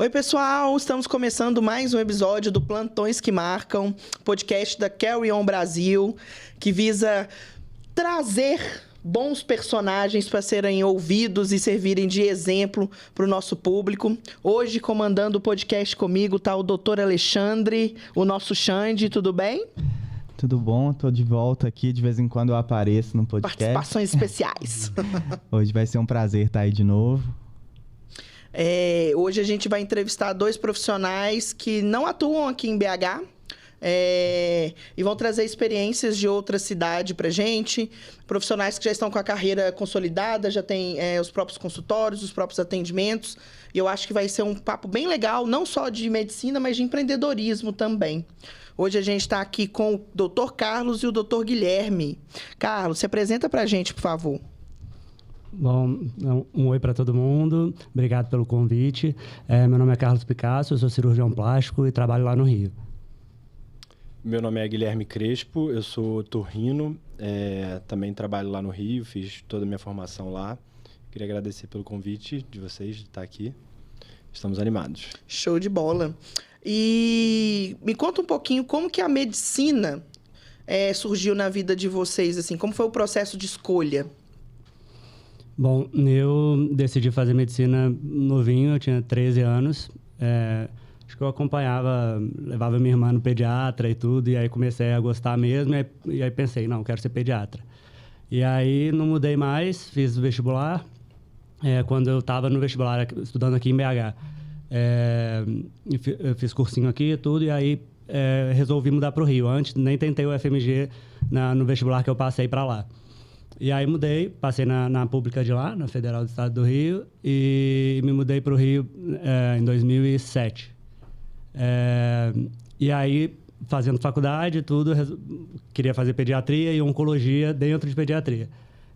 Oi, pessoal! Estamos começando mais um episódio do Plantões que Marcam, podcast da Carry On Brasil, que visa trazer bons personagens para serem ouvidos e servirem de exemplo para o nosso público. Hoje, comandando o podcast comigo, está o Dr. Alexandre, o nosso Xande. Tudo bem? Tudo bom? Tô de volta aqui. De vez em quando eu apareço no podcast. Participações especiais. Hoje vai ser um prazer estar aí de novo. Hoje a gente vai entrevistar dois profissionais que não atuam aqui em BH e vão trazer experiências de outra cidade pra gente. Profissionais que já estão com a carreira consolidada, já têm os próprios consultórios, os próprios atendimentos. E eu acho que vai ser um papo bem legal, não só de medicina, mas de empreendedorismo também. Hoje a gente está aqui com o Dr. Carlos e o Dr. Guilherme. Carlos, se apresenta pra gente, por favor. Bom, um oi para todo mundo. Obrigado pelo convite. Meu nome é Carlos Picasso, eu sou cirurgião plástico e trabalho lá no Rio. Meu nome é Guilherme Crespo, eu sou torrino, também trabalho lá no Rio, fiz toda a minha formação lá. Queria agradecer pelo convite de vocês de estar aqui. Estamos animados. Show de bola. E me conta um pouquinho como que a medicina surgiu na vida de vocês, assim, como foi o processo de escolha? Bom, eu decidi fazer medicina novinho, eu tinha 13 anos. Acho que eu levava minha irmã no pediatra e tudo, e aí comecei a gostar mesmo, e aí pensei, não, quero ser pediatra. E aí não mudei mais, fiz o vestibular. Quando eu estava no vestibular, estudando aqui em BH, eu fiz cursinho aqui e tudo, e aí resolvi mudar para o Rio. Antes, nem tentei o FMG no vestibular que eu passei para lá. E aí mudei, passei na pública de lá, na Federal do Estado do Rio, e me mudei para o Rio em 2007. E aí, fazendo faculdade e tudo, queria fazer pediatria e oncologia dentro de pediatria.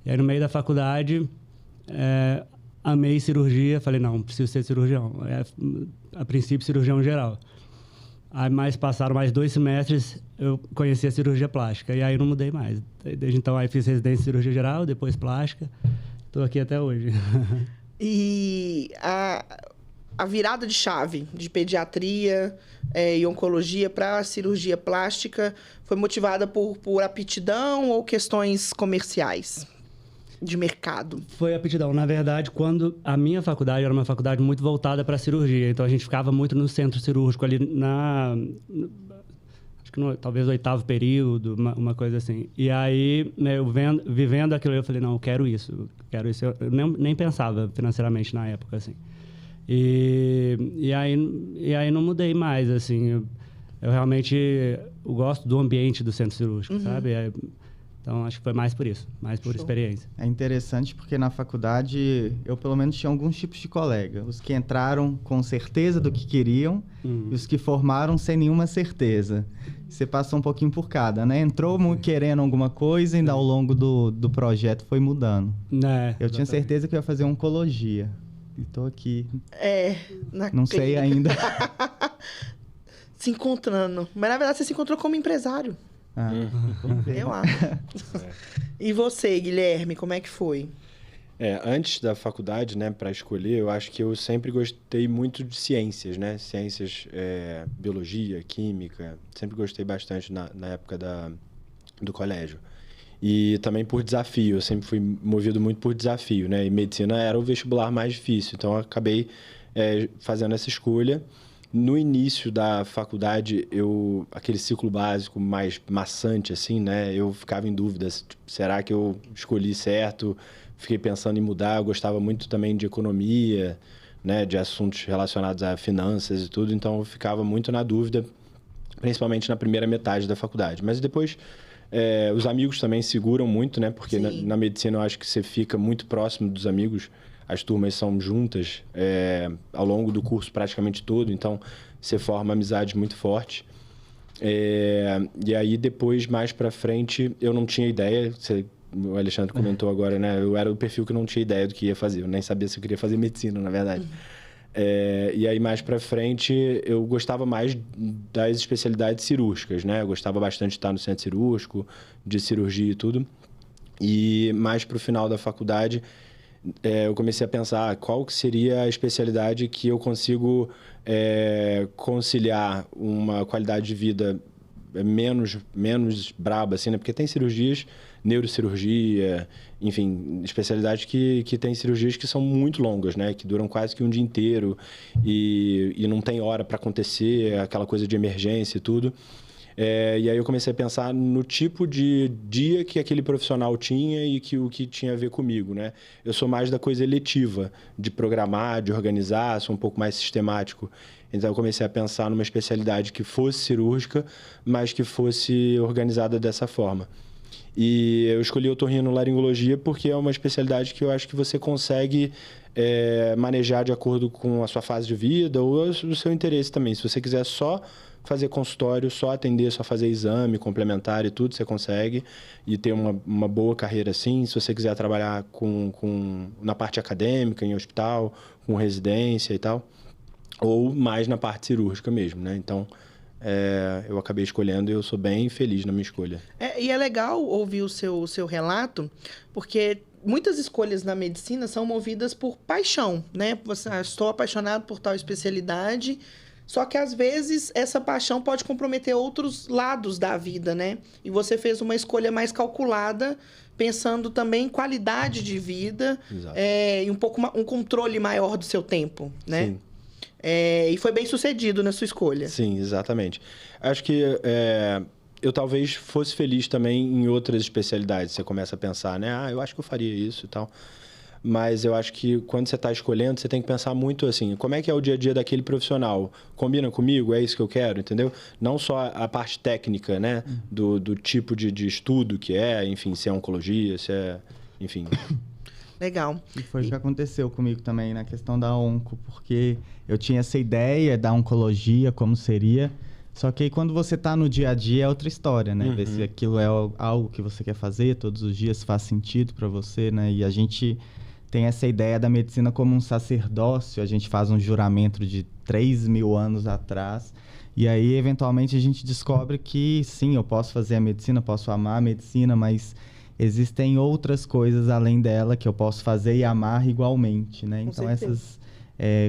E aí, no meio da faculdade, amei cirurgia, falei, não, preciso ser cirurgião. A princípio, cirurgião geral. Aí, passaram mais 2 semestres, eu conheci a cirurgia plástica. E aí, não mudei mais. Desde então, aí fiz residência em cirurgia geral, depois plástica. Estou aqui até hoje. E a virada de chave de pediatria e oncologia para a cirurgia plástica foi motivada por aptidão ou questões comerciais? De mercado? Foi aptidão. Na verdade, quando a minha faculdade era uma faculdade muito voltada para a cirurgia, então a gente ficava muito no centro cirúrgico ali acho que talvez 8º período, uma coisa assim. E aí, né, vivendo aquilo, eu falei, não, eu quero isso. Eu nem pensava financeiramente na época, assim. E aí não mudei mais, assim. Eu realmente gosto do ambiente do centro cirúrgico, sabe? Então, acho que foi mais por isso, mais por experiência. É interessante porque na faculdade eu, pelo menos, tinha alguns tipos de colega. Os que entraram com certeza do que queriam e os que formaram sem nenhuma certeza. Você passou um pouquinho por cada, né? Entrou querendo alguma coisa e ainda ao longo do projeto foi mudando. Eu tinha certeza que eu ia fazer oncologia. E estou aqui. Não sei ainda. Se encontrando. Mas, na verdade, você se encontrou como empresário. Eu acho. E você, Guilherme, como é que foi? Antes da faculdade, né, para escolher, eu acho que eu sempre gostei muito de ciências, né? Ciências, biologia, química. Sempre gostei bastante na época do colégio. E também por desafio, eu sempre fui movido muito por desafio, né? E medicina era o vestibular mais difícil, então eu acabei fazendo essa escolha. No início da faculdade, aquele ciclo básico mais maçante, assim, né? Eu ficava em dúvida, será que eu escolhi certo? Fiquei pensando em mudar, eu gostava muito também de economia, né? De assuntos relacionados a finanças e tudo, então eu ficava muito na dúvida, principalmente na primeira metade da faculdade. Mas depois, os amigos também seguram muito, né? Porque na medicina eu acho que você fica muito próximo dos amigos. As turmas são juntas ao longo do curso praticamente todo, então você forma amizades muito fortes. E aí depois, mais pra frente, eu não tinha ideia, o Alexandre comentou agora, né? Eu era o perfil que não tinha ideia do que ia fazer, eu nem sabia se eu queria fazer medicina, na verdade. E aí mais pra frente, eu gostava mais das especialidades cirúrgicas, né? Eu gostava bastante de estar no centro cirúrgico, de cirurgia e tudo. E mais pro final da faculdade, eu comecei a pensar qual que seria a especialidade que eu consigo conciliar uma qualidade de vida menos braba, assim, né? Porque tem cirurgias, neurocirurgia, enfim, especialidades que tem cirurgias que são muito longas, né? Que duram quase que um dia inteiro e não tem hora para acontecer, aquela coisa de emergência e tudo. E aí eu comecei a pensar no tipo de dia que aquele profissional tinha e o que tinha a ver comigo, né? Eu sou mais da coisa eletiva, de programar, de organizar, sou um pouco mais sistemático. Então eu comecei a pensar numa especialidade que fosse cirúrgica, mas que fosse organizada dessa forma. E eu escolhi otorrinolaringologia porque é uma especialidade que eu acho que você consegue manejar de acordo com a sua fase de vida ou o seu interesse também. Se você quiser só fazer consultório, só atender, só fazer exame complementar e tudo, você consegue. E ter uma boa carreira assim. Se você quiser trabalhar na parte acadêmica, em hospital, com residência e tal. Ou mais na parte cirúrgica mesmo, né? Então, eu acabei escolhendo e eu sou bem feliz na minha escolha. E é legal ouvir o seu relato, porque muitas escolhas na medicina são movidas por paixão, né? Estou apaixonado por tal especialidade, só que às vezes essa paixão pode comprometer outros lados da vida, né? E você fez uma escolha mais calculada, pensando também em qualidade de vida, e um controle maior do seu tempo, né? Sim. E foi bem sucedido na sua escolha. Sim, exatamente. Acho que eu talvez fosse feliz também em outras especialidades. Você começa a pensar, né? Eu acho que eu faria isso e tal. Mas eu acho que quando você está escolhendo, você tem que pensar muito assim, como é que é o dia a dia daquele profissional? Combina comigo? É isso que eu quero, entendeu? Não só a parte técnica, né? Do tipo de estudo que enfim, se é oncologia, se é... Enfim... Legal. E foi o que aconteceu comigo também na questão da onco, porque eu tinha essa ideia da oncologia, como seria, só que aí quando você está no dia a dia é outra história, né? Ver se aquilo é algo que você quer fazer todos os dias, faz sentido para você, né? E a gente tem essa ideia da medicina como um sacerdócio, a gente faz um juramento de 3.000 anos atrás, e aí eventualmente a gente descobre que sim, eu posso fazer a medicina, posso amar a medicina, mas... existem outras coisas além dela que eu posso fazer e amar igualmente, né? Então,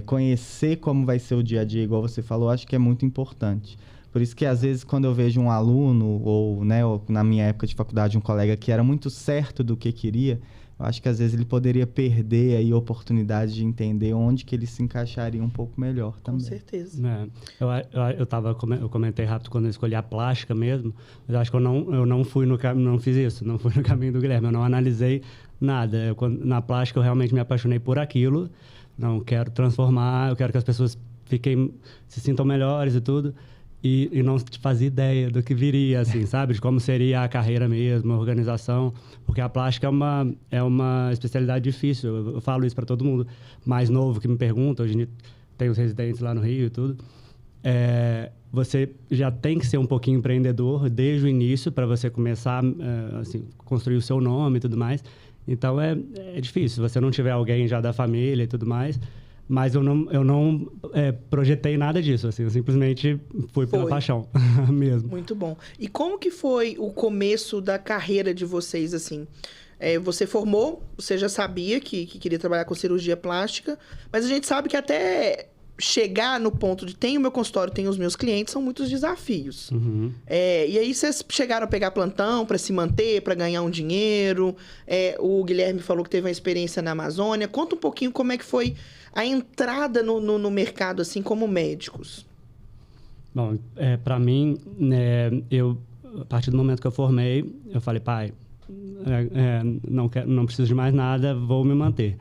conhecer como vai ser o dia a dia, igual você falou, acho que é muito importante. Por isso que, às vezes, quando eu vejo um aluno, ou na minha época de faculdade, um colega que era muito certo do que queria, eu acho que, às vezes, ele poderia perder aí a oportunidade de entender onde que ele se encaixaria um pouco melhor também. Com certeza. Eu comentei rápido quando eu escolhi a plástica mesmo, mas eu acho que eu não fiz isso, não fui no caminho do Guilherme, eu não analisei nada. Na plástica eu realmente me apaixonei por aquilo, não quero transformar, eu quero que as pessoas se sintam melhores e tudo. E não fazia ideia do que viria, assim, sabe? De como seria a carreira mesmo, a organização. Porque a plástica é uma especialidade difícil. Eu falo isso para todo mundo mais novo que me pergunta. Hoje em dia tem os residentes lá no Rio e tudo. Você já tem que ser um pouquinho empreendedor desde o início para você começar assim, construir o seu nome e tudo mais. Então, é difícil. Se você não tiver alguém já da família e tudo mais... Mas eu não projetei nada disso, assim, eu simplesmente fui pela paixão mesmo. Muito bom. E como que foi o começo da carreira de vocês, assim? Você formou, você já sabia que queria trabalhar com cirurgia plástica, mas a gente sabe que até chegar no ponto de tenho o meu consultório, tenho os meus clientes, são muitos desafios. E aí vocês chegaram a pegar plantão para se manter, para ganhar um dinheiro. O Guilherme falou que teve uma experiência na Amazônia. Conta um pouquinho como é que foi a entrada no mercado, assim, como médicos. Bom, para mim, a partir do momento que eu formei, eu falei, pai, não preciso de mais nada, vou me manter.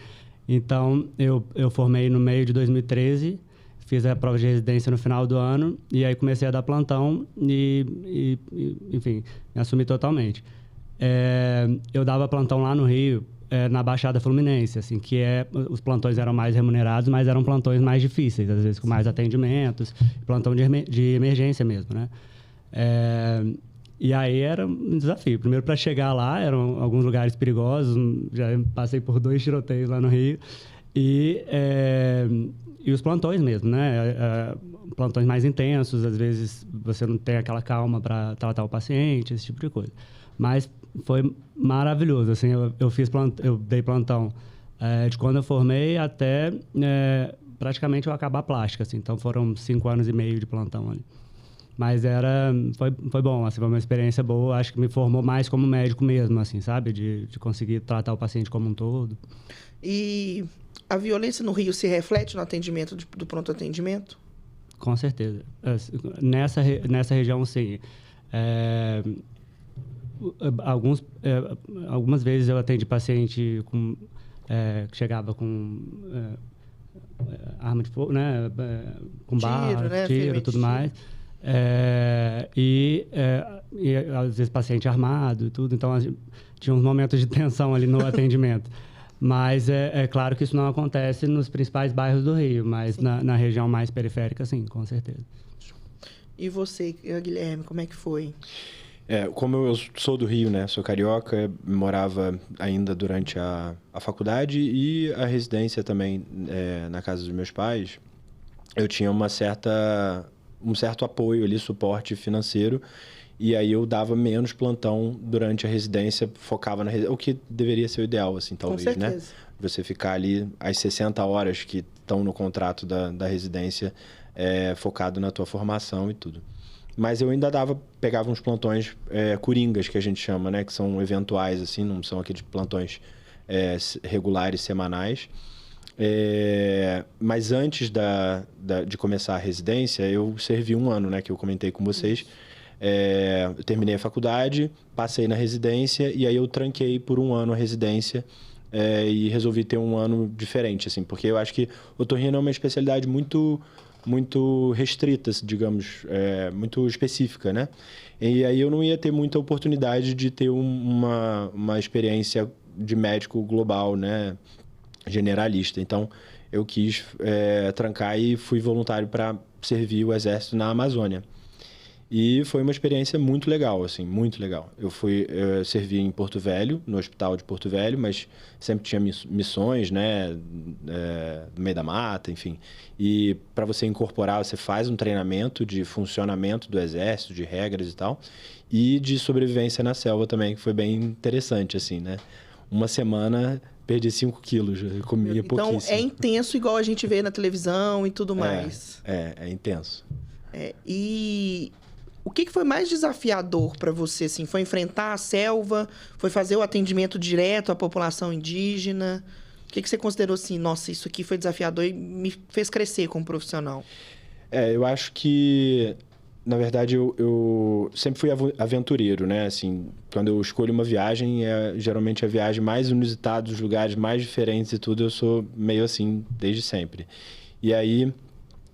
Então, eu formei no meio de 2013, fiz a prova de residência no final do ano, e aí comecei a dar plantão e enfim, me assumi totalmente. Eu dava plantão lá no Rio, na Baixada Fluminense, assim, que os plantões eram mais remunerados, mas eram plantões mais difíceis, às vezes com mais atendimentos, plantão de emergência mesmo, né? E aí era um desafio. Primeiro, para chegar lá, eram alguns lugares perigosos, já passei por 2 tiroteios lá no Rio, e os plantões mesmo, né? Plantões mais intensos, às vezes você não tem aquela calma para tratar o paciente, esse tipo de coisa. Mas foi maravilhoso, assim, eu dei plantão De quando eu formei até praticamente eu acabar a plástica, assim. Então, foram 5 anos e meio de plantão ali. Mas foi bom, assim, foi uma experiência boa. Acho que me formou mais como médico mesmo, assim, sabe? De conseguir tratar o paciente como um todo. E a violência no Rio se reflete no atendimento do pronto atendimento? Com certeza. Nessa região, sim. Algumas vezes eu atendi paciente que chegava com arma de fogo, né? Com bala, tiro e tudo mais. E às vezes paciente armado e tudo. Então, tinha uns momentos de tensão ali no atendimento. Mas é claro que isso não acontece nos principais bairros do Rio, mas na região mais periférica, sim, com certeza. E você, Guilherme, como é que foi? Como eu sou do Rio, né? Sou carioca, morava ainda durante a faculdade e a residência também na casa dos meus pais. Eu tinha um certo apoio ali, suporte financeiro. E aí eu dava menos plantão durante a residência, focava o que deveria ser o ideal, assim, talvez, com certeza, né? Você ficar ali as 60 horas que estão no contrato da residência, focado na tua formação e tudo. Mas eu ainda pegava uns plantões coringas, que a gente chama, né? Que são eventuais, assim, não são aqueles plantões regulares, semanais. Mas antes de começar a residência, eu servi 1 ano, né? Que eu comentei com vocês. Eu terminei a faculdade, passei na residência e aí eu tranquei por 1 ano a residência e resolvi ter 1 ano diferente, assim, porque eu acho que otorrino é uma especialidade muito, muito restrita, digamos, muito específica, né? E aí eu não ia ter muita oportunidade de ter uma experiência de médico global, né? Generalista. Então, eu quis trancar e fui voluntário para servir o Exército na Amazônia. E foi uma experiência muito legal, assim, muito legal. Eu servi em Porto Velho, no hospital de Porto Velho, mas sempre tinha missões, né, no meio da mata, enfim. E para você incorporar, você faz um treinamento de funcionamento do exército, de regras e tal, e de sobrevivência na selva também, que foi bem interessante, assim, né. 1 semana, perdi 5 quilos, comia pouquíssimo. Então, é intenso igual a gente vê na televisão e tudo mais. É intenso. E o que foi mais desafiador para você, assim? Foi enfrentar a selva? Foi fazer o atendimento direto à população indígena? O que você considerou assim, nossa, isso aqui foi desafiador e me fez crescer como profissional? Eu acho que, na verdade, eu sempre fui aventureiro, né? Assim, quando eu escolho uma viagem, geralmente a viagem mais inusitada, os lugares mais diferentes e tudo, eu sou meio assim, desde sempre. E aí,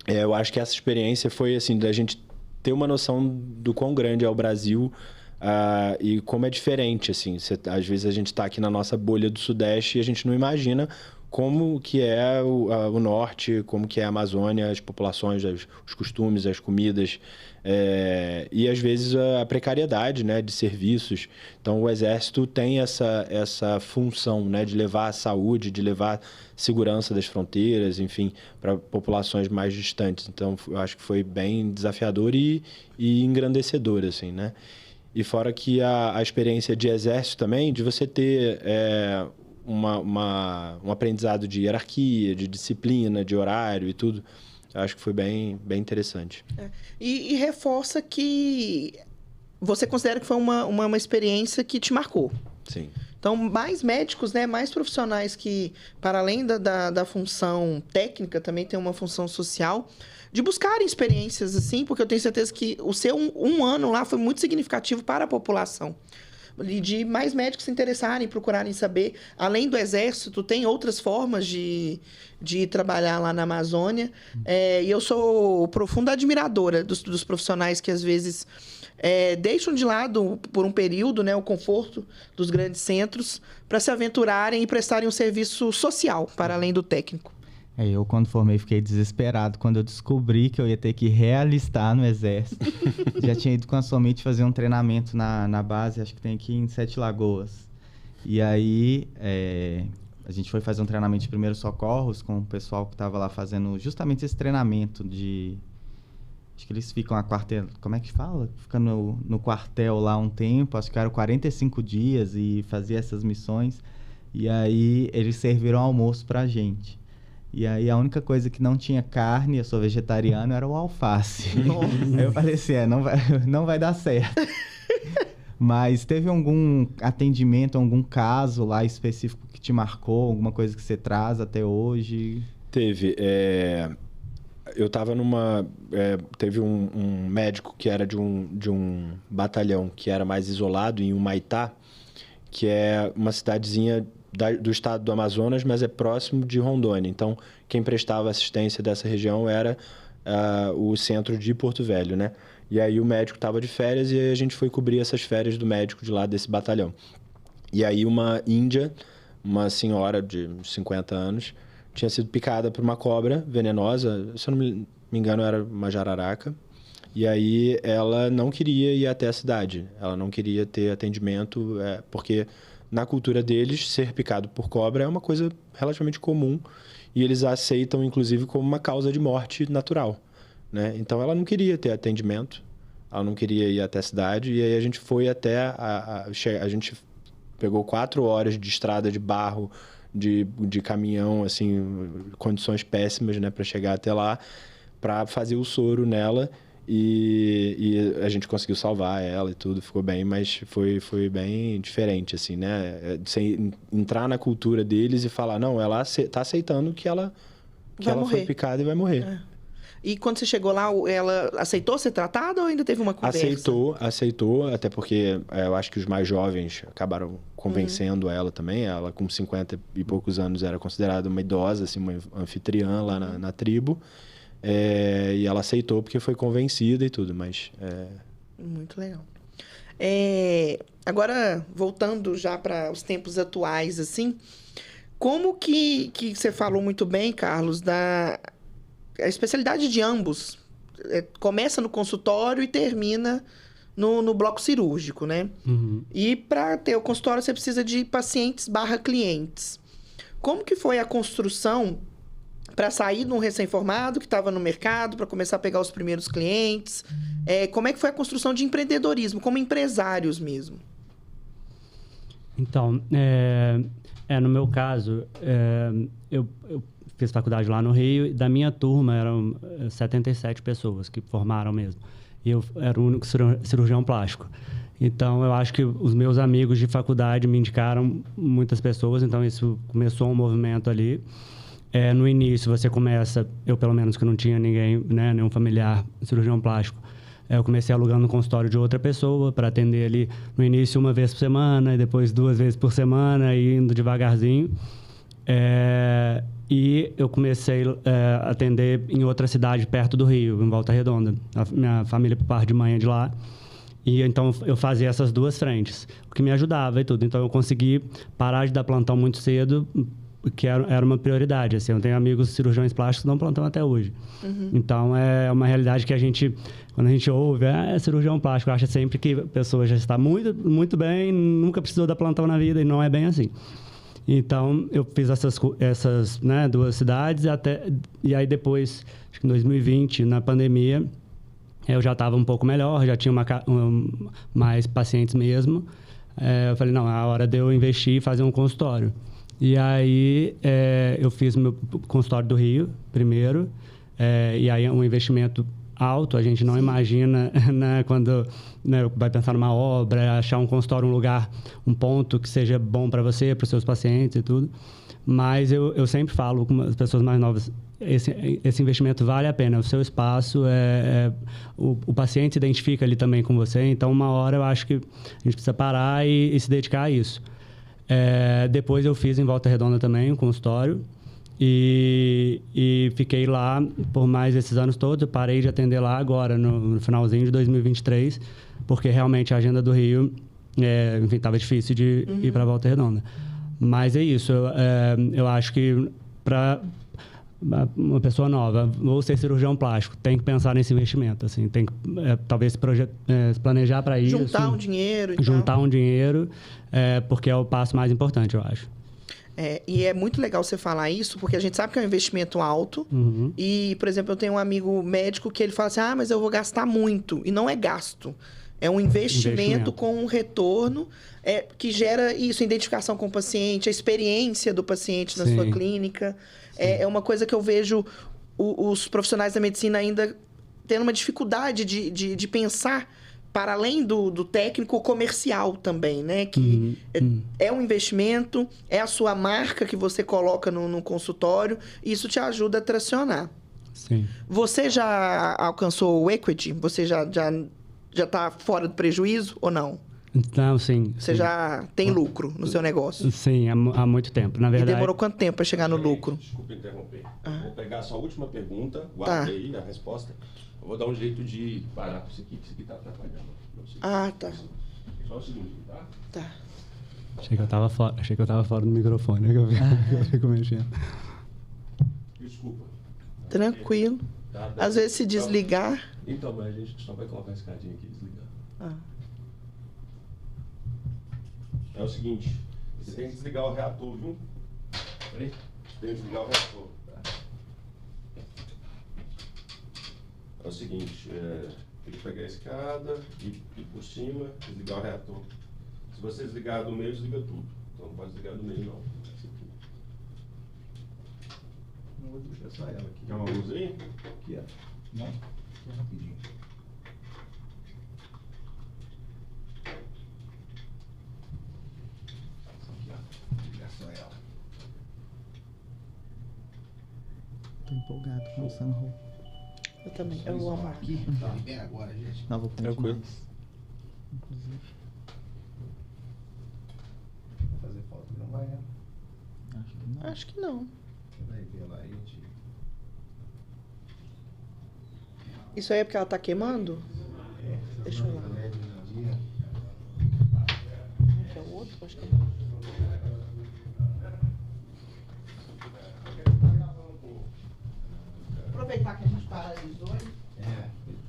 eu acho que essa experiência foi, assim, da gente ter uma noção do quão grande é o Brasil e como é diferente, assim. Às vezes a gente está aqui na nossa bolha do Sudeste e a gente não imagina como que é o Norte, como que é a Amazônia, as populações, os costumes, as comidas, e às vezes a precariedade, né, de serviços. Então o Exército tem essa função, né, de levar a saúde, de levar segurança das fronteiras, enfim, para populações mais distantes. Então eu acho que foi bem desafiador e engrandecedor, assim, né? E fora que a experiência de Exército também, de você ter um aprendizado de hierarquia, de disciplina, de horário e tudo, eu acho que foi bem, bem interessante. E reforça que você considera que foi uma experiência que te marcou. Sim. Então, mais médicos, né, mais profissionais que, para além da função técnica, também tem uma função social, de buscarem experiências assim, porque eu tenho certeza que o seu um ano lá foi muito significativo para a população. E de mais médicos se interessarem, procurarem saber. Além do Exército, tem outras formas de trabalhar lá na Amazônia. E eu sou profunda admiradora dos profissionais que, às vezes, deixam de lado, por um período, né, o conforto dos grandes centros para se aventurarem e prestarem um serviço social, para além do técnico. Eu, quando formei, fiquei desesperado quando eu descobri que eu ia ter que realistar no Exército. Já tinha ido com a Somit fazer um treinamento na base, acho que tem aqui em 7 Lagoas. E aí, a gente foi fazer um treinamento de primeiros socorros com o pessoal que estava lá fazendo justamente esse treinamento de... Acho que eles ficam a quartel... Como é que fala? Ficam no quartel lá um tempo, acho que eram 45 dias e fazia essas missões. E aí eles serviram almoço pra gente. E aí a única coisa que não tinha carne, eu sou vegetariano, era o alface. Aí eu falei assim, não vai dar certo. Mas teve algum atendimento, algum caso lá específico que te marcou? Alguma coisa que você traz até hoje? Teve. Eu estava teve um médico que era de um batalhão que era mais isolado, em Humaitá, que é uma cidadezinha do estado do Amazonas, mas é próximo de Rondônia. Então, quem prestava assistência dessa região era o centro de Porto Velho, né? E aí o médico estava de férias e aí a gente foi cobrir essas férias do médico de lá desse batalhão. E aí uma índia, uma senhora de 50 anos, tinha sido picada por uma cobra venenosa, se eu não me engano era uma jararaca. E aí ela não queria ir até a cidade, ela não queria ter atendimento, porque na cultura deles, ser picado por cobra é uma coisa relativamente comum e eles a aceitam, inclusive, como uma causa de morte natural, né? Então, ela não queria ter atendimento, ela não queria ir até a cidade e aí a gente foi até... A gente pegou 4 horas de estrada de barro, de caminhão, assim, condições péssimas, né, para chegar até lá, para fazer o soro nela. E a gente conseguiu salvar ela e tudo, ficou bem, mas foi bem diferente, assim, né? Sem entrar na cultura deles e falar, não, ela tá aceitando que ela foi picada e vai morrer. E quando você chegou lá, ela aceitou ser tratada ou ainda teve uma conversa? Aceitou, até porque eu acho que os mais jovens acabaram convencendo ela também. Ela, com 50 e poucos anos, era considerada uma idosa, assim, uma anfitriã lá na tribo. E ela aceitou porque foi convencida e tudo, mas... Muito legal. Agora, voltando já para os tempos atuais, assim, como que você falou muito bem, Carlos, a especialidade de ambos começa no consultório e termina no bloco cirúrgico, né? Uhum. E para ter o consultório, você precisa de pacientes/clientes. Como que foi a construção para sair de um recém-formado que estava no mercado, para começar a pegar os primeiros clientes? Como é que foi a construção de empreendedorismo, como empresários mesmo? Então, no meu caso, eu fiz faculdade lá no Rio, e da minha turma eram 77 pessoas que formaram mesmo. E eu era o único cirurgião plástico. Então, eu acho que os meus amigos de faculdade me indicaram muitas pessoas, então isso começou um movimento ali. No início, você começa, eu pelo menos que não tinha ninguém, né, nenhum familiar cirurgião plástico, eu comecei alugando um consultório de outra pessoa para atender ali no início 1 vez por semana, e depois 2 vezes por semana, e indo devagarzinho. E eu comecei a atender em outra cidade perto do Rio, em Volta Redonda. Minha família, por parte de mãe, é de lá. E então eu fazia essas 2 frentes, o que me ajudava e tudo. Então eu consegui parar de dar plantão muito cedo, que era uma prioridade. Assim, eu tenho amigos cirurgiões plásticos que dão plantão até hoje. Uhum. Então, é uma realidade que quando a gente ouve, cirurgião plástico, acha sempre que a pessoa já está muito, muito bem, nunca precisou dar plantão na vida, e não é bem assim. Então, eu fiz essas 2 cidades, e aí depois, acho que em 2020, na pandemia, eu já estava um pouco melhor, já tinha mais pacientes mesmo. Eu falei, não, é a hora de eu investir e fazer um consultório. E aí, eu fiz meu consultório do Rio, primeiro. E aí, é um investimento alto. A gente não imagina, né, quando vai pensar numa obra, achar um consultório, um lugar, um ponto que seja bom para você, para os seus pacientes e tudo. Mas eu sempre falo com as pessoas mais novas, esse investimento vale a pena. O seu espaço, o paciente se identifica ali também com você. Então, uma hora eu acho que a gente precisa parar e se dedicar a isso. Depois eu fiz em Volta Redonda também um consultório e fiquei lá por mais esses anos todos. Eu parei de atender lá agora, no finalzinho de 2023, porque realmente a agenda do Rio, enfim, estava difícil de ir para Volta Redonda. Mas é isso, eu acho que para uma pessoa nova, ou ser cirurgião plástico, tem que pensar nesse investimento, assim, tem que talvez se planejar para isso. Juntar um dinheiro. Juntar um dinheiro, porque é o passo mais importante, eu acho. E é muito legal você falar isso, porque a gente sabe que é um investimento alto. Uhum. E, por exemplo, eu tenho um amigo médico que ele fala assim, mas eu vou gastar muito. E não é gasto. É um investimento com um retorno que gera isso, a identificação com o paciente, a experiência do paciente na sua clínica. É uma coisa que eu vejo os profissionais da medicina ainda tendo uma dificuldade de pensar para além do técnico comercial também, né? Que é um investimento, é a sua marca que você coloca no consultório, e isso te ajuda a tracionar. Sim. Você já alcançou o equity? Você já está fora do prejuízo ou não? Não, sim. Você já tem lucro no seu negócio? Sim, há muito tempo. Na verdade... E demorou quanto tempo para chegar no lucro? Desculpa interromper. Vou pegar a sua última pergunta, guarda aí a resposta. Eu vou dar um jeito de parar com isso aqui, que isso aqui está atrapalhando. Tá. Só um segundo, tá? Tá. Achei que eu tava fora do microfone, que eu fico mexendo. Desculpa. Tranquilo. Às vezes se desligar... Então, mas a gente só vai colocar esse cadinho aqui e desligar. É o seguinte, você tem que desligar o reator, viu? Peraí, tem que desligar o reator. Tá? É o seguinte, tem que pegar a escada e por cima, desligar o reator. Se você desligar do meio, desliga tudo. Então não pode desligar do meio, não. Não vou puxar só ela aqui. Quer uma luz aí? Aqui, ó. Não, aqui rapidinho. Aqui, ó. Ligar só ela. Tô empolgado com o Sunroll. Eu também, eu amo. Aqui, libera agora, gente. Não, vou com Tranquilo. demais. Inclusive. Vai fazer falta, não vai, né? Acho que não. Acho que não. Você vai ver lá e a gente... Isso aí é porque ela tá queimando? Deixa eu lá. LED no dia. Que é o outro? Acho que é. Aproveitar que a gente paralisou.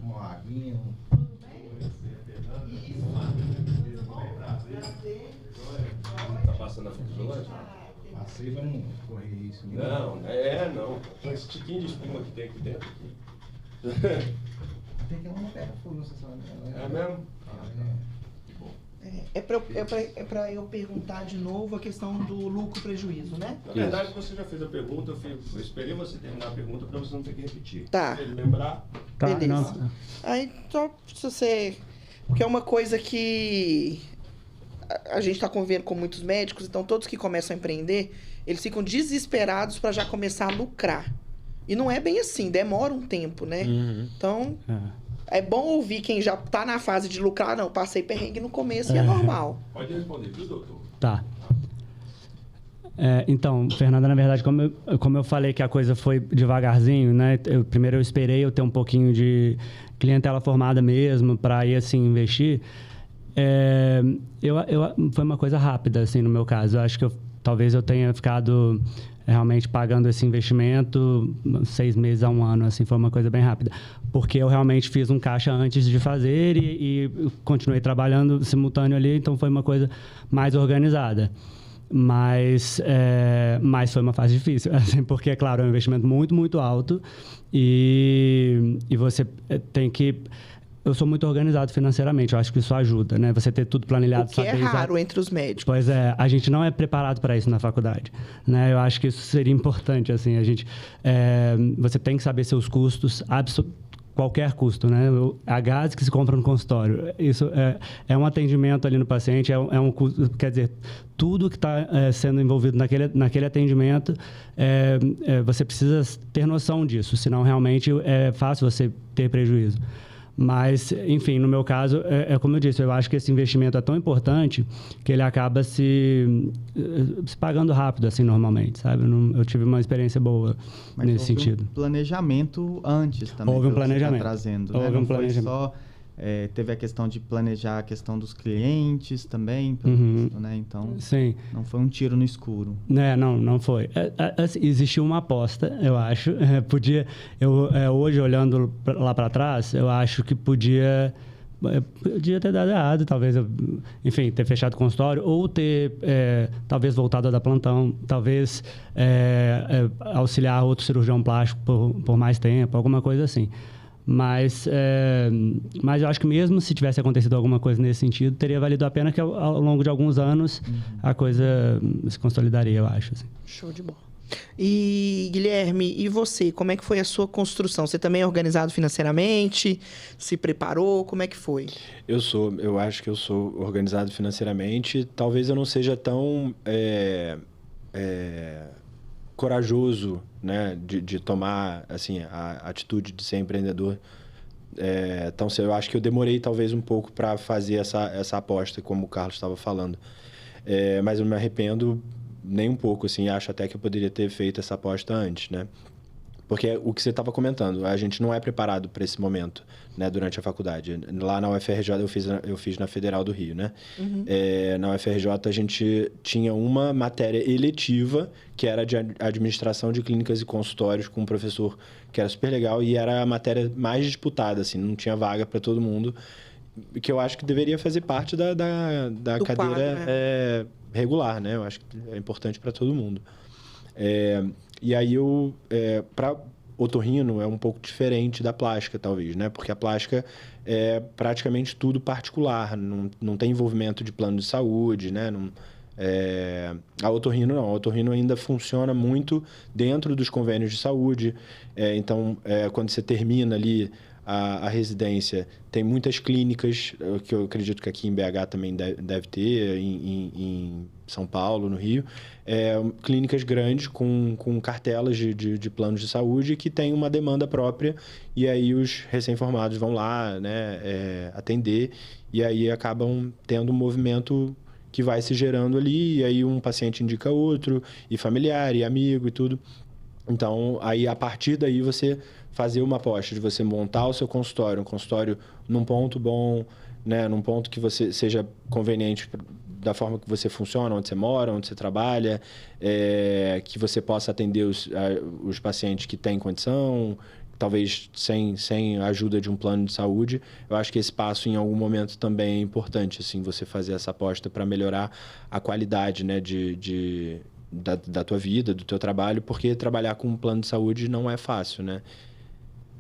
Uma aguinha. Tudo bem? Isso. Tudo bom? Prazer. Tá passando a funcionante? Passei, vamos correr isso. Não, não. Com esse tiquinho de espuma que tem aqui dentro. Tem que ela não pega fogo, não sei se ela... É mesmo? Que bom. É pra eu perguntar de novo a questão do lucro-prejuízo, né? Na verdade, você já fez a pergunta, eu esperei você terminar a pergunta para você não ter que repetir. Tá. Se ele lembrar, Tá, Beleza. não. Aí, só se você... Porque é uma coisa que a gente está convivendo com muitos médicos, então todos que começam a empreender, eles ficam desesperados para já começar a lucrar. E não é bem assim, demora um tempo, né? Então, é bom ouvir quem já tá na fase de lucrar. Não, passei perrengue no começo e é normal. pode responder, viu, doutor? Tá. Então, Fernanda, na verdade, como eu falei que a coisa foi devagarzinho, né? Primeiro eu esperei eu ter um pouquinho de clientela formada mesmo para aí, assim, investir. Foi uma coisa rápida, assim, no meu caso. Eu acho que talvez eu tenha ficado realmente pagando esse investimento 6 meses a 1 ano, assim, foi uma coisa bem rápida. Porque eu realmente fiz um caixa antes de fazer e continuei trabalhando simultâneo ali, então foi uma coisa mais organizada. Mas foi uma fase difícil, assim, porque, é claro, é um investimento muito, muito alto e você tem que... Eu sou muito organizado financeiramente, eu acho que isso ajuda, né? Você ter tudo planilhado. O que é raro entre os médicos. Pois é, a gente não é preparado para isso na faculdade, né? Eu acho que isso seria importante, assim, você tem que saber seus custos, qualquer custo, né? A gás que se compra no consultório, isso é um atendimento ali no paciente, é um custo, quer dizer, tudo que está sendo envolvido naquele atendimento, você precisa ter noção disso, senão realmente é fácil você ter prejuízo. Mas, enfim, no meu caso, como eu disse, eu acho que esse investimento é tão importante que ele acaba se pagando rápido, assim, normalmente, sabe? Eu tive uma experiência boa nesse sentido. Um planejamento antes também. Houve um que você tá planejamento. trazendo, Houve né? Não um planejamento. foi só... teve a questão de planejar a questão dos clientes também, pelo visto, né? Então, sim. Não foi um tiro no escuro. Não foi. Existiu uma aposta, eu acho. Hoje, olhando lá para trás, eu acho que podia ter dado errado, talvez, enfim, ter fechado o consultório ou ter, talvez, voltado a dar plantão, talvez auxiliar outro cirurgião plástico por mais tempo, alguma coisa assim. Mas eu acho que mesmo se tivesse acontecido alguma coisa nesse sentido, teria valido a pena que ao longo de alguns anos a coisa se consolidaria, eu acho. Assim. Show de bola. E, Guilherme, e você? Como é que foi a sua construção? Você também é organizado financeiramente? Se preparou? Como é que foi? Eu acho que eu sou organizado financeiramente. Talvez eu não seja tão corajoso, né, de tomar assim a atitude de ser empreendedor. Então, eu acho que eu demorei talvez um pouco para fazer essa aposta, como o Carlos estava falando. Mas eu não me arrependo nem um pouco, assim. Acho até que eu poderia ter feito essa aposta antes, né? Porque o que você estava comentando, a gente não é preparado para esse momento, né, durante a faculdade. Lá na UFRJ, eu fiz na Federal do Rio, né? Na UFRJ, a gente tinha uma matéria eletiva, que era de administração de clínicas e consultórios, com um professor que era super legal, e era a matéria mais disputada, assim, não tinha vaga para todo mundo, que eu acho que deveria fazer parte da cadeira quadro, né? Regular, né? Eu acho que é importante para todo mundo. E aí, para otorrino é um pouco diferente da plástica, talvez, né? Porque a plástica é praticamente tudo particular, não tem envolvimento de plano de saúde, né? A otorrino não. A otorrino ainda funciona muito dentro dos convênios de saúde. Então, quando você termina ali a residência, tem muitas clínicas, que eu acredito que aqui em BH também deve ter, em São Paulo, no Rio, clínicas grandes com cartelas de planos de saúde que tem uma demanda própria, e aí os recém-formados vão lá, né, atender, e aí acabam tendo um movimento que vai se gerando ali, e aí um paciente indica outro, e familiar, e amigo, e tudo. Então, aí a partir daí você fazer uma aposta de você montar o seu consultório, um consultório num ponto bom, né, num ponto que você seja conveniente da forma que você funciona, onde você mora, onde você trabalha, que você possa atender os pacientes que têm condição, talvez sem a ajuda de um plano de saúde. Eu acho que esse passo, em algum momento, também é importante, assim, você fazer essa aposta para melhorar a qualidade, né, da tua vida, do teu trabalho, porque trabalhar com um plano de saúde não é fácil, né?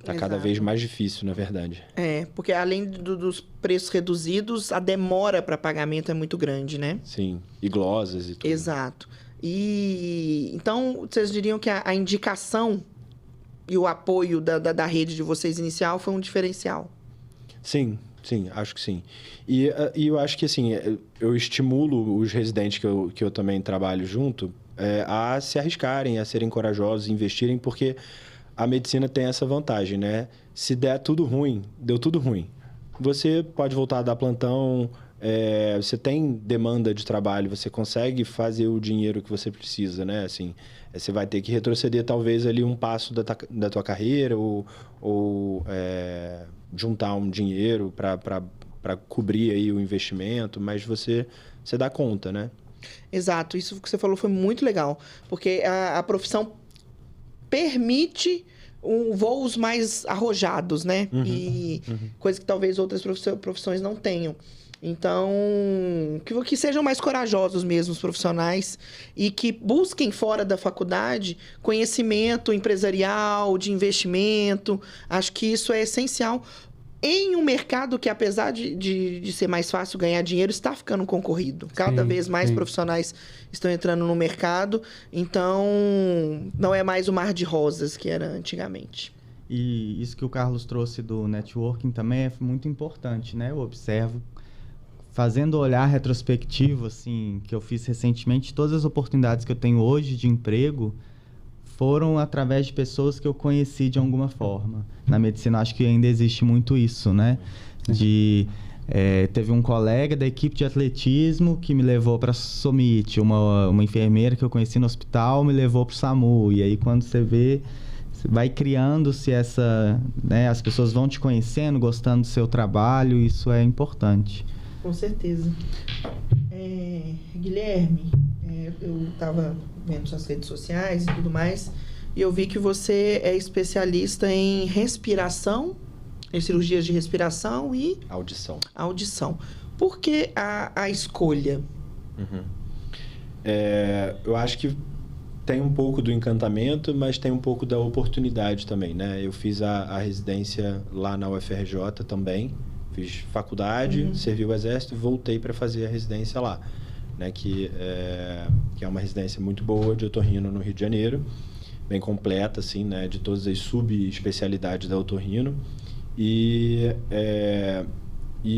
Tá cada vez mais difícil, na verdade. Porque além dos preços reduzidos, a demora para pagamento é muito grande, né? Sim, e glosas e tudo. Exato. E então, vocês diriam que a indicação e o apoio da rede de vocês inicial foi um diferencial? Sim, acho que sim. E eu acho que, assim, eu estimulo os residentes que eu também trabalho junto a se arriscarem, a serem corajosos, investirem, porque a medicina tem essa vantagem, né? Se der tudo ruim, deu tudo ruim. Você pode voltar a dar plantão, você tem demanda de trabalho, você consegue fazer o dinheiro que você precisa, né? Assim, você vai ter que retroceder talvez ali um passo da tua carreira ou juntar um dinheiro para cobrir aí o investimento, mas você dá conta, né? Exato, isso que você falou foi muito legal, porque a profissão permite voos mais arrojados, né? Coisa que talvez outras profissões não tenham. Então, que sejam mais corajosos mesmo os profissionais e que busquem fora da faculdade conhecimento empresarial, de investimento. Acho que isso é essencial em um mercado que, apesar de ser mais fácil ganhar dinheiro, está ficando concorrido. Cada vez mais profissionais estão entrando no mercado. Então, não é mais o mar de rosas que era antigamente. E isso que o Carlos trouxe do networking também é muito importante, né? Eu observo, fazendo olhar retrospectivo, assim, que eu fiz recentemente, todas as oportunidades que eu tenho hoje de emprego foram através de pessoas que eu conheci de alguma forma. Na medicina, acho que ainda existe muito isso, né? Teve um colega da equipe de atletismo que me levou para a Summit, uma enfermeira que eu conheci no hospital me levou para o SAMU. E aí, quando você vê, você vai criando-se né, as pessoas vão te conhecendo, gostando do seu trabalho, isso é importante. Com certeza. Guilherme, eu estava vendo suas redes sociais e tudo mais, e eu vi que você é especialista em respiração, em cirurgias de respiração e... Audição. Por que a escolha? Eu acho que tem um pouco do encantamento, mas tem um pouco da oportunidade também, né? Eu fiz a residência lá na UFRJ também, fiz faculdade, servi o exército e voltei para fazer a residência lá, né? Que é uma residência muito boa de otorrino no Rio de Janeiro, bem completa, assim, né? De todas as subespecialidades da otorrino. E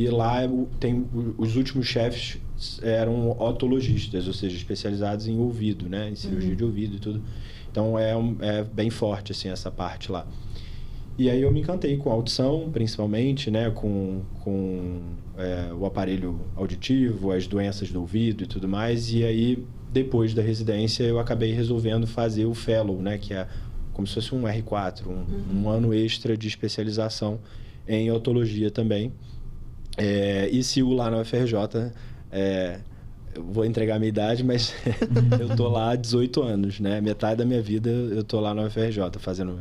lá tem os últimos chefes eram otologistas, ou seja, especializados em ouvido, né? Em cirurgia de ouvido e tudo. Então, é bem forte, assim, essa parte lá. E aí eu me encantei com a audição, principalmente, né? Com o aparelho auditivo, as doenças do ouvido e tudo mais. E aí, depois da residência, eu acabei resolvendo fazer o Fellow, né? Que é como se fosse um R4, um ano extra de especialização em otologia também. E sigo lá na UFRJ. Eu vou entregar a minha idade, mas eu tô lá há 18 anos, né? Metade da minha vida eu tô lá na UFRJ, fazendo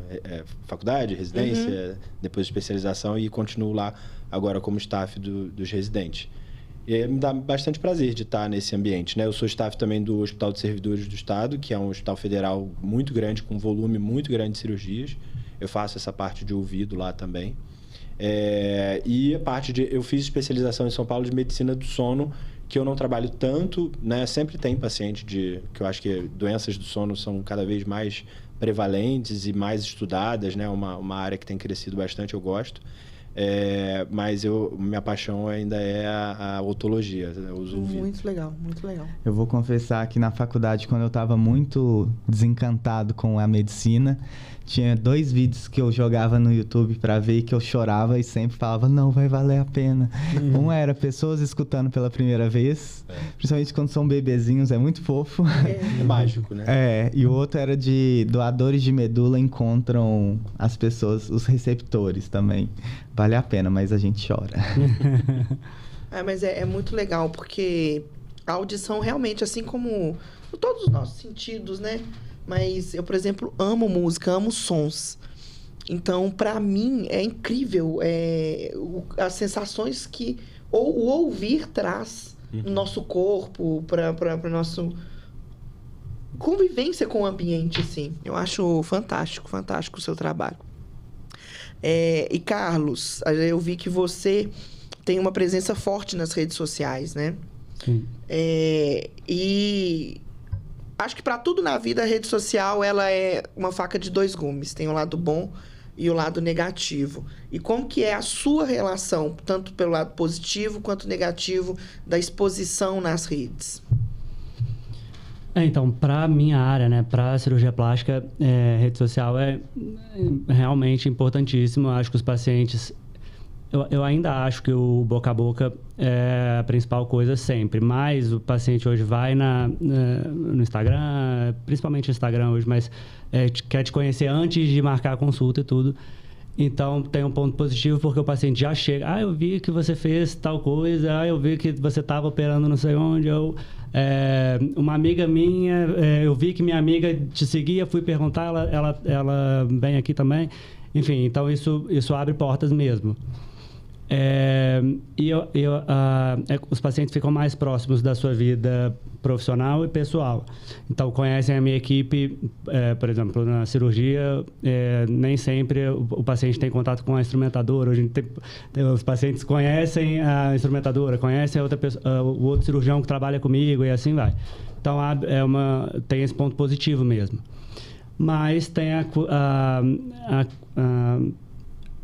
faculdade, residência, depois especialização, e continuo lá agora como staff dos residentes. E aí me dá bastante prazer de estar nesse ambiente, né? Eu sou staff também do Hospital de Servidores do Estado, que é um hospital federal muito grande, com um volume muito grande de cirurgias. Eu faço essa parte de ouvido lá também. E a parte eu fiz especialização em São Paulo de medicina do sono, que eu não trabalho tanto, né? Sempre tem paciente que eu acho que doenças do sono são cada vez mais prevalentes e mais estudadas, né? Uma área que tem crescido bastante, eu gosto. Mas minha paixão ainda é a otologia, os ouvidos. Muito legal, muito legal. Eu vou confessar que na faculdade, quando eu estava muito desencantado com a medicina, tinha 2 vídeos que eu jogava no YouTube para ver e que eu chorava e sempre falava, não, vai valer a pena. Um era pessoas escutando pela primeira vez, principalmente quando são bebezinhos, é muito fofo. É mágico, né? E o outro era de doadores de medula encontram as pessoas, os receptores também. Vale a pena, mas a gente chora. Mas é muito legal, porque a audição realmente, assim como todos os nossos sentidos, né? Mas eu, por exemplo, amo música, amo sons. Então, para mim, é incrível as sensações que o ouvir traz no nosso corpo, para nossa convivência com o ambiente, assim. Eu acho fantástico, fantástico o seu trabalho. E, Carlos, eu vi que você tem uma presença forte nas redes sociais, né? Sim. E acho que para tudo na vida, a rede social ela é uma faca de 2 gumes. Tem o lado bom e o lado negativo. E como que é a sua relação, tanto pelo lado positivo quanto negativo, da exposição nas redes? Então, para minha área, né, para cirurgia plástica, rede social é realmente importantíssimo. Eu acho que os pacientes... Eu ainda acho que o boca a boca é a principal coisa sempre, mas o paciente hoje vai no Instagram, principalmente no Instagram hoje, mas quer te conhecer antes de marcar a consulta e tudo. Então, tem um ponto positivo porque o paciente já chega, eu vi que você fez tal coisa, eu vi que você estava operando não sei onde, uma amiga minha, eu vi que minha amiga te seguia, fui perguntar, ela vem aqui também. Enfim, então isso abre portas mesmo. Os pacientes ficam mais próximos da sua vida profissional e pessoal. Então, conhecem a minha equipe, por exemplo, na cirurgia, nem sempre o paciente tem contato com a instrumentadora. Hoje os pacientes conhecem a instrumentadora, conhecem o outro cirurgião que trabalha comigo e assim vai. Então, tem esse ponto positivo mesmo. Mas tem a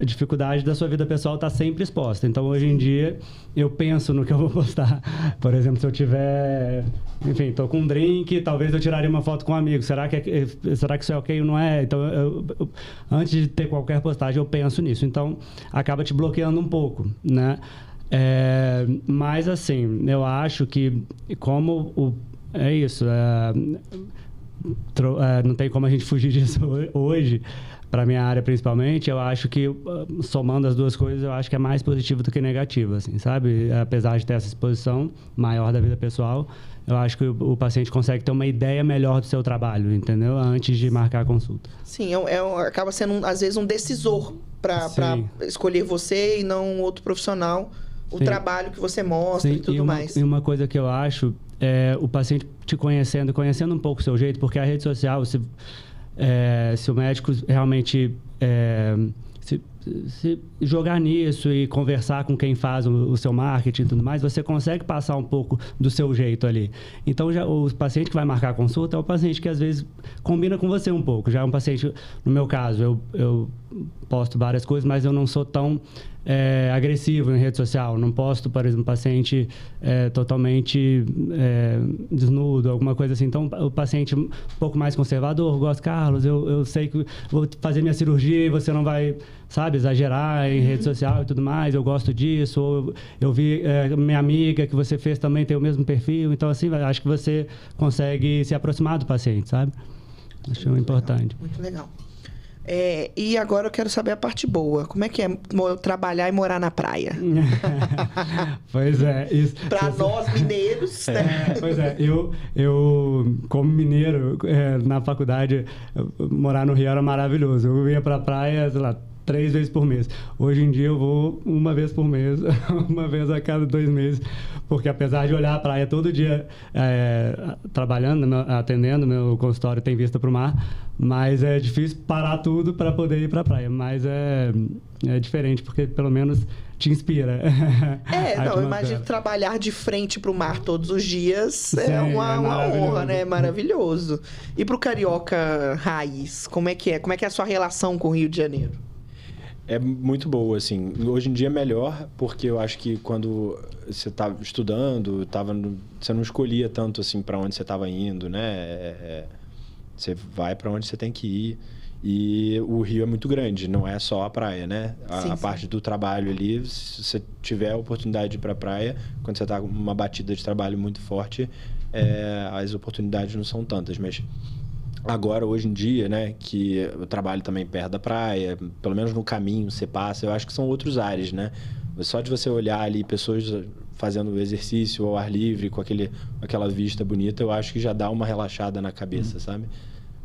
dificuldade da sua vida pessoal estar sempre exposta. Então, hoje em dia, eu penso no que eu vou postar. Por exemplo, se eu tiver... Enfim, estou com um drink, talvez eu tiraria uma foto com um amigo. Será que isso é ok ou não é? Então, antes de ter qualquer postagem, eu penso nisso. Então, acaba te bloqueando um pouco, né? Mas, assim, eu acho que como é isso. Não tem como a gente fugir disso hoje. Para minha área, principalmente, eu acho que, somando as duas coisas, eu acho que é mais positivo do que negativo, assim, sabe? Apesar de ter essa exposição maior da vida pessoal, eu acho que o paciente consegue ter uma ideia melhor do seu trabalho, entendeu? Antes de marcar a consulta. Sim, acaba sendo, às vezes, um decisor para escolher você e não outro profissional, o trabalho que você mostra e tudo mais. E uma coisa que eu acho o paciente te conhecendo um pouco o seu jeito, porque a rede social, se o médico realmente se jogar nisso e conversar com quem faz o seu marketing e tudo mais, você consegue passar um pouco do seu jeito ali. Então, já o paciente que vai marcar a consulta é o paciente que, às vezes, combina com você um pouco. Já é um paciente, no meu caso, eu posto várias coisas, mas eu não sou tão agressivo em rede social. Não posto, por exemplo, um paciente totalmente desnudo, alguma coisa assim. Então, o paciente um pouco mais conservador, gosta, Carlos, eu sei que vou fazer minha cirurgia e você não vai, sabe, exagerar em rede social e tudo mais, eu gosto disso, ou eu vi minha amiga que você fez também tem o mesmo perfil, então assim, acho que você consegue se aproximar do paciente, sabe? Acho muito importante. Legal, muito legal. E agora eu quero saber a parte boa. Como é que é trabalhar e morar na praia? Pois é. Para nós mineiros, né? Pois é. Eu como mineiro, na faculdade, morar no Rio era maravilhoso. Eu ia pra praia, sei lá, 3 vezes por mês. Hoje em dia eu vou uma vez por mês, uma vez a cada 2 meses, porque apesar de olhar a praia todo dia, trabalhando, atendendo, meu consultório tem vista para o mar, mas é difícil parar tudo para poder ir para a praia. Mas é diferente, porque pelo menos te inspira. Eu imagino trabalhar de frente para o mar todos os dias. Sim, é uma honra, né? Maravilhoso. E para o carioca raiz, como é que é? Como é que é a sua relação com o Rio de Janeiro? É muito boa, assim. Hoje em dia é melhor, porque eu acho que quando você estava estudando, você não escolhia tanto, assim, para onde você estava indo, né? Você vai para onde você tem que ir. E o Rio é muito grande, não é só a praia, né? A parte do trabalho ali, se você tiver a oportunidade de ir para a praia, quando você está com uma batida de trabalho muito forte, as oportunidades não são tantas, mas... Agora, hoje em dia, né, que eu trabalho também perto da praia, pelo menos no caminho você passa, eu acho que são outros ares, né? Só de você olhar ali pessoas fazendo exercício ao ar livre, com aquela vista bonita, eu acho que já dá uma relaxada na cabeça, sabe?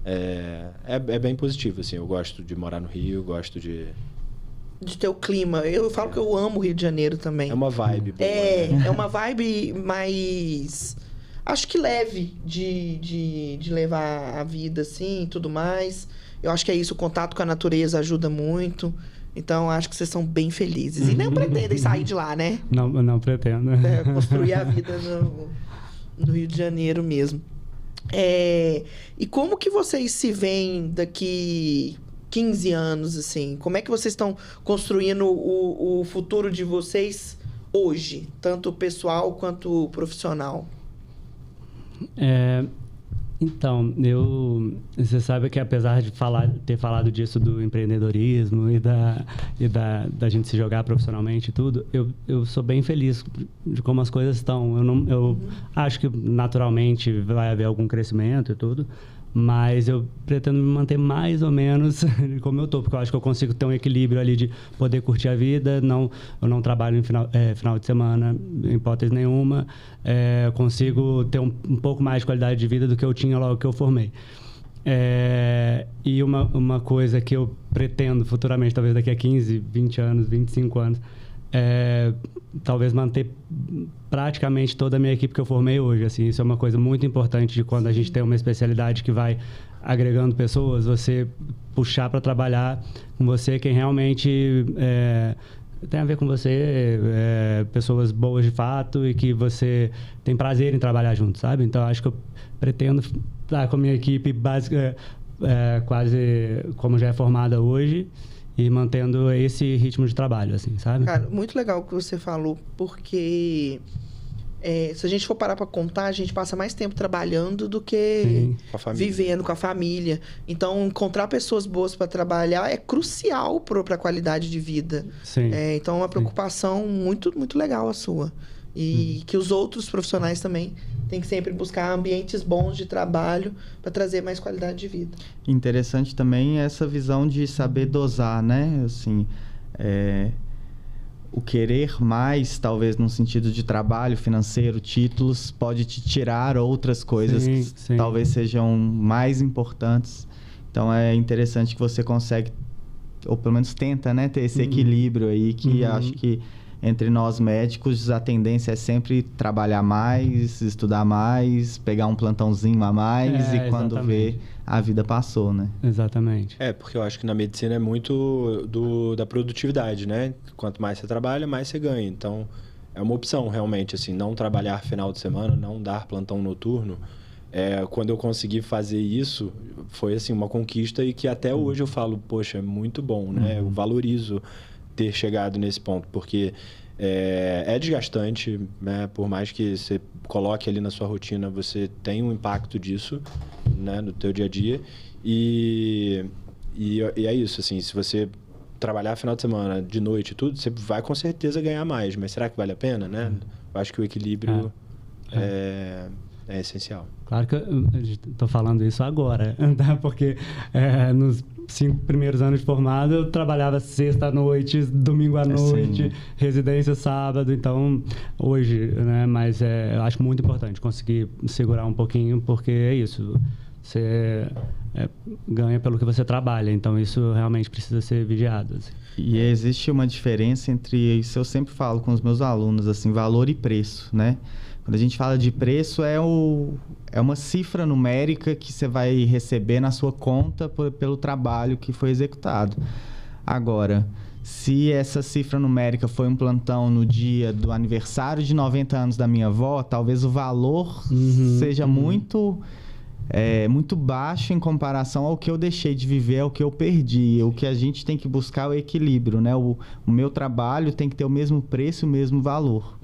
É bem positivo, assim. Eu gosto de morar no Rio, gosto de ter o clima. Eu falo que eu amo o Rio de Janeiro também. É uma vibe boa, né? É uma vibe mais... Acho que leve de levar a vida, assim, e tudo mais. Eu acho que é isso, o contato com a natureza ajuda muito. Então, acho que vocês são bem felizes. E não pretendem sair de lá, né? Não pretendo. Construir a vida no Rio de Janeiro mesmo. E como que vocês se veem daqui 15 anos, assim? Como é que vocês estão construindo o futuro de vocês hoje? Tanto pessoal quanto profissional? Então, você sabe que apesar de ter falado disso do empreendedorismo e da gente se jogar profissionalmente e tudo, eu sou bem feliz de como as coisas estão. Eu acho que naturalmente vai haver algum crescimento e tudo, mas eu pretendo me manter mais ou menos como eu tô, porque eu acho que eu consigo ter um equilíbrio ali de poder curtir a vida. Eu não trabalho em final de semana, em hipótese nenhuma. Eu consigo ter um pouco mais de qualidade de vida do que eu tinha logo que eu formei. E uma coisa que eu pretendo futuramente, talvez daqui a 15, 20 anos, 25 anos, talvez manter praticamente toda a minha equipe que eu formei hoje. Assim, isso é uma coisa muito importante de quando a gente tem uma especialidade que vai agregando pessoas, você puxar para trabalhar com você quem realmente tem a ver com você, pessoas boas de fato e que você tem prazer em trabalhar junto, sabe? Então, acho que eu pretendo estar com a minha equipe básica, quase como já é formada hoje, e mantendo esse ritmo de trabalho, assim, sabe? Cara, muito legal o que você falou, porque se a gente for parar para contar, a gente passa mais tempo trabalhando do que vivendo com a família. Então, encontrar pessoas boas para trabalhar é crucial para a qualidade de vida. Sim. Então, é uma preocupação muito, muito legal a sua. E que os outros profissionais também têm que sempre buscar ambientes bons de trabalho para trazer mais qualidade de vida. Interessante também essa visão de saber dosar, né? Assim, o querer mais, talvez no sentido de trabalho financeiro, títulos, pode te tirar outras coisas que talvez sejam mais importantes. Então, é interessante que você consegue, ou pelo menos tenta, né, ter esse equilíbrio aí, que acho que entre nós médicos, a tendência é sempre trabalhar mais, estudar mais, pegar um plantãozinho a mais e quando vê, a vida passou, né? Exatamente. Porque eu acho que na medicina é muito da produtividade, né? Quanto mais você trabalha, mais você ganha. Então, é uma opção, realmente, assim, não trabalhar final de semana, não dar plantão noturno. Quando eu consegui fazer isso, foi, assim, uma conquista e que até hoje eu falo, poxa, é muito bom, né? Eu valorizo ter chegado nesse ponto, porque é desgastante, né? Por mais que você coloque ali na sua rotina, você tem um impacto disso, né? No teu dia a dia. E é isso, assim, se você trabalhar final de semana, de noite e tudo, você vai com certeza ganhar mais, mas será que vale a pena, né? Eu acho que o equilíbrio é essencial. Claro que eu estou falando isso agora, tá? Porque nos 5 primeiros anos de formado eu trabalhava sexta à noite, domingo à noite, residência sábado, então hoje, né? Mas eu acho muito importante conseguir segurar um pouquinho, porque é isso, você ganha pelo que você trabalha, então isso realmente precisa ser vigiado. Assim. E existe uma diferença entre, isso eu sempre falo com os meus alunos, assim, valor e preço, né? Quando a gente fala de preço, é uma cifra numérica que você vai receber na sua conta pelo trabalho que foi executado. Agora, se essa cifra numérica foi um plantão no dia do aniversário de 90 anos da minha avó, talvez o valor seja muito baixo em comparação ao que eu deixei de viver, ao que eu perdi. O que a gente tem que buscar é o equilíbrio, né? O meu trabalho tem que ter o mesmo preço e o mesmo valor.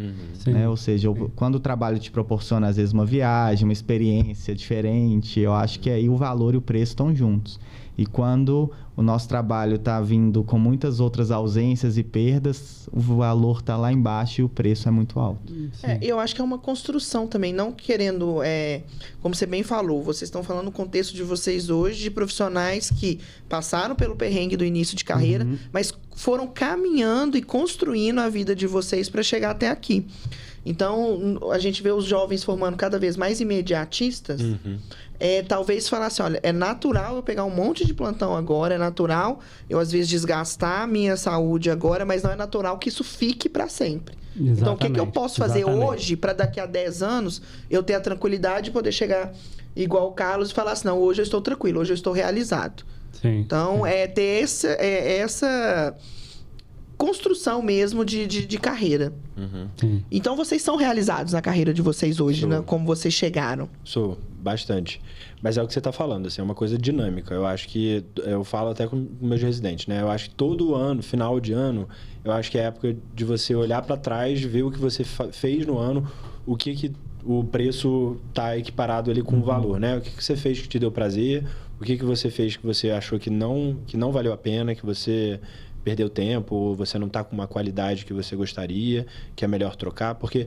Né? Ou seja, quando o trabalho te proporciona, às vezes, uma viagem, uma experiência diferente, eu acho que aí o valor e o preço estão juntos. E quando o nosso trabalho está vindo com muitas outras ausências e perdas, o valor está lá embaixo e o preço é muito alto. Eu acho que é uma construção também, não querendo... como você bem falou, vocês estão falando no contexto de vocês hoje, de profissionais que passaram pelo perrengue do início de carreira, mas foram caminhando e construindo a vida de vocês para chegar até aqui. Então, a gente vê os jovens formando cada vez mais imediatistas. Talvez falar assim, olha, é natural eu pegar um monte de plantão agora, é natural eu, às vezes, desgastar a minha saúde agora, mas não é natural que isso fique para sempre. Exatamente, então, o que eu posso fazer hoje para daqui a 10 anos eu ter a tranquilidade de poder chegar igual o Carlos e falar assim, não, hoje eu estou tranquilo, hoje eu estou realizado. Então, ter essa construção mesmo de carreira. Então, vocês são realizados na carreira de vocês hoje, né? Como vocês chegaram. Sou, bastante. Mas é o que você está falando, assim, é uma coisa dinâmica. Eu acho que, eu falo até com meus residentes, né? Eu acho que todo ano, final de ano, eu acho que é a época de você olhar para trás, ver o que você fez no ano, o que o preço está equiparado ali com o valor, né? O que você fez que te deu prazer, o que você fez que você achou que não valeu a pena, que você perdeu tempo, ou você não está com uma qualidade que você gostaria, que é melhor trocar, porque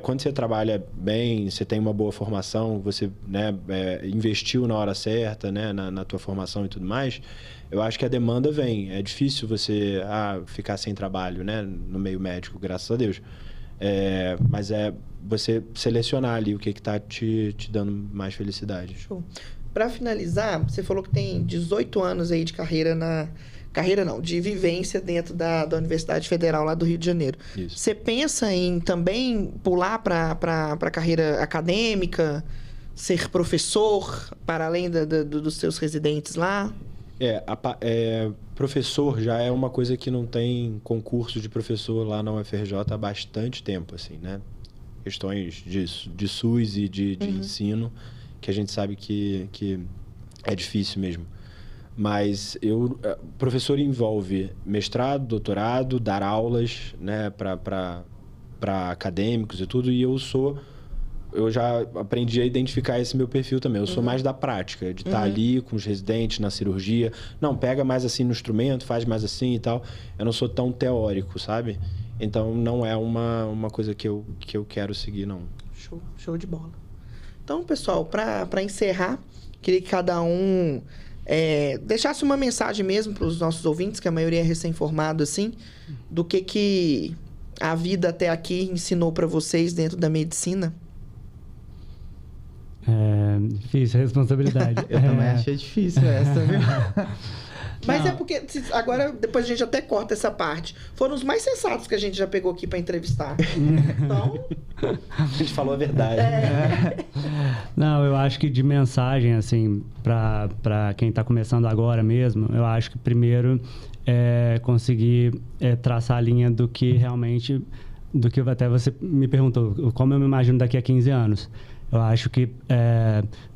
quando você trabalha bem, você tem uma boa formação, você, né, investiu na hora certa, né, na tua formação e tudo mais, eu acho que a demanda vem. É difícil você ficar sem trabalho, né, no meio médico, graças a Deus. Mas você selecionar ali o que está te dando mais felicidade. Show. Para finalizar, você falou que tem 18 anos aí de carreira de vivência dentro da Universidade Federal lá do Rio de Janeiro. Isso. Você pensa em também pular para a carreira acadêmica, ser professor, para além dos seus residentes lá? Professor já é uma coisa que não tem concurso de professor lá na UFRJ há bastante tempo, assim, né? Questões de SUS e de ensino, que a gente sabe que é difícil mesmo. Mas professor envolve mestrado, doutorado, dar aulas, né, para acadêmicos e tudo, e eu já aprendi a identificar esse meu perfil também. Eu sou mais da prática, de estar ali com os residentes na cirurgia. Não, pega mais assim no instrumento, faz mais assim e tal. Eu não sou tão teórico, sabe? Então, não é uma coisa que eu quero seguir, não. Show de bola. Então, pessoal, para encerrar, queria que cada um deixasse uma mensagem mesmo para os nossos ouvintes, que a maioria é recém-formado, assim, do que a vida até aqui ensinou para vocês dentro da medicina. Difícil a responsabilidade. Eu também achei difícil essa, viu? Mas Não. é porque, agora, depois a gente até corta essa parte. Foram os mais sensatos que a gente já pegou aqui pra entrevistar. Então, A gente falou a verdade. Não, eu acho que de mensagem, assim, para quem está começando agora mesmo, eu acho que primeiro é conseguir traçar a linha do que realmente, do que até você me perguntou, como eu me imagino daqui a 15 anos. Eu acho que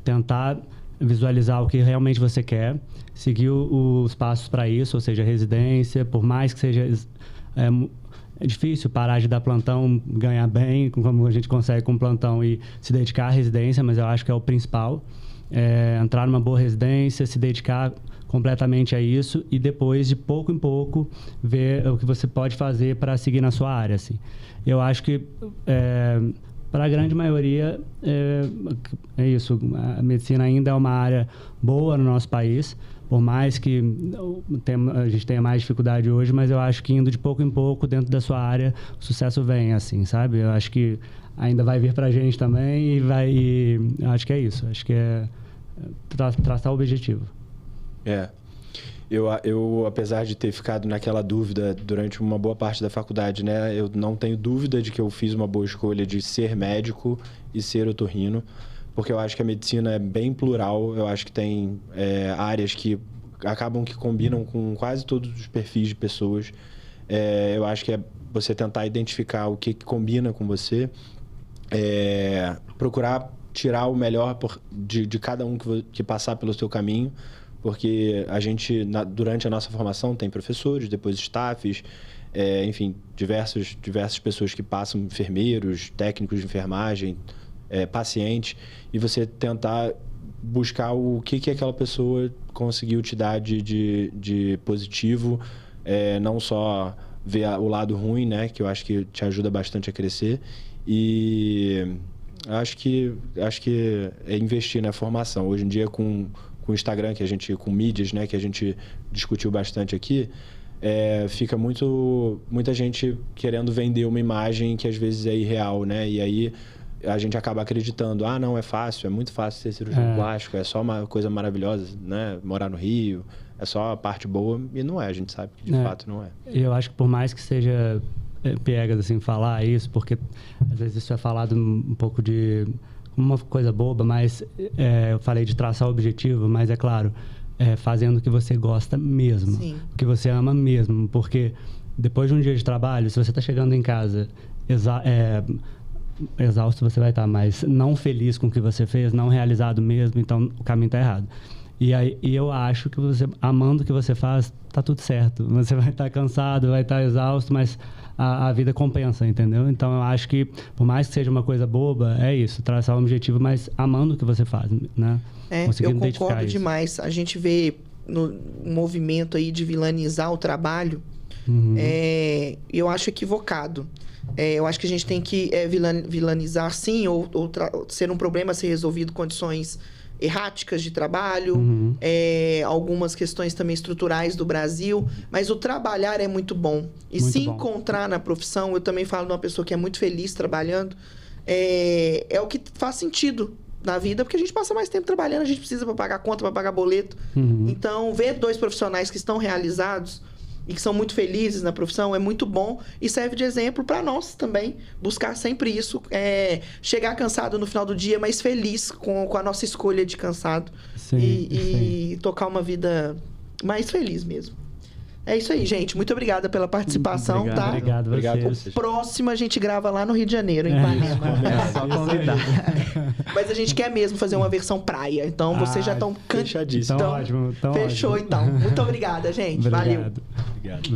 tentar visualizar o que realmente você quer, seguir os passos para isso, ou seja, residência, por mais que seja... É difícil parar de dar plantão, ganhar bem, como a gente consegue com plantão e se dedicar à residência, mas eu acho que é o principal. Entrar numa boa residência, se dedicar completamente a isso e depois, de pouco em pouco, ver o que você pode fazer para seguir na sua área. Assim. Eu acho que, para a grande maioria, é isso. A medicina ainda é uma área boa no nosso país, por mais que a gente tenha mais dificuldade hoje, mas eu acho que indo de pouco em pouco dentro da sua área, o sucesso vem, assim, sabe? Eu acho que ainda vai vir pra gente também e acho que é isso. Acho que é traçar o objetivo. Eu, apesar de ter ficado naquela dúvida durante uma boa parte da faculdade, né? Eu não tenho dúvida de que eu fiz uma boa escolha de ser médico e ser otorrino, porque eu acho que a medicina é bem plural. Eu acho que tem áreas que acabam que combinam com quase todos os perfis de pessoas. Eu acho que é você tentar identificar o que combina com você, procurar tirar o melhor de cada um que passar pelo seu caminho, porque a gente, durante a nossa formação, tem professores, depois staffs, enfim, diversas pessoas que passam, enfermeiros, técnicos de enfermagem, pacientes, e você tentar buscar o que aquela pessoa conseguiu te dar de positivo, não só ver o lado ruim, né, que eu acho que te ajuda bastante a crescer, e acho que é investir na formação. Hoje em dia, com o Instagram, com mídias, né, que a gente discutiu bastante aqui, fica muita gente querendo vender uma imagem que às vezes é irreal, né, e aí a gente acaba acreditando, não, é fácil, é muito fácil ser cirurgião plástico, é só uma coisa maravilhosa, né? Morar no Rio, é só a parte boa, e não é, a gente sabe que de fato não é. Eu acho que por mais que seja piegas, assim, falar isso, porque às vezes isso é falado um pouco de uma coisa boba, mas eu falei de traçar o objetivo, mas é claro, fazendo o que você gosta mesmo, Sim. o que você ama mesmo, porque depois de um dia de trabalho, se você está chegando em casa exausto você vai estar, mas não feliz com o que você fez, não realizado mesmo, então o caminho está errado. E eu acho que você, amando o que você faz, tá tudo certo. Você vai estar cansado, vai estar exausto, mas a vida compensa, entendeu? Então eu acho que, por mais que seja uma coisa boba, é isso, traçar um objetivo, mas amando o que você faz, né? Eu concordo demais. A gente vê no movimento aí de vilanizar o trabalho, eu acho equivocado. Eu acho que a gente tem que vilanizar, sim, ou ser um problema a ser resolvido, condições erráticas de trabalho, algumas questões também estruturais do Brasil, mas o trabalhar é muito bom. E muito se bom. Encontrar na profissão, eu também falo de uma pessoa que é muito feliz trabalhando, é o que faz sentido na vida, porque a gente passa mais tempo trabalhando, a gente precisa para pagar conta, para pagar boleto. Então, ver dois profissionais que estão realizados e que são muito felizes na profissão é muito bom e serve de exemplo para nós também, buscar sempre isso, chegar cansado no final do dia, mas feliz com a nossa escolha de cansado. Sim, e tocar uma vida mais feliz mesmo. É isso aí, gente. Muito obrigada pela participação, tá? Obrigado a vocês. Próximo a gente grava lá no Rio de Janeiro, em Ipanema. Só convidar. Mas a gente quer mesmo fazer uma versão praia. Então, vocês já estão fechadíssimo. Então, ótimo. Fechou, ótimo. Então. Muito obrigada, gente. Obrigado. Valeu. Obrigado.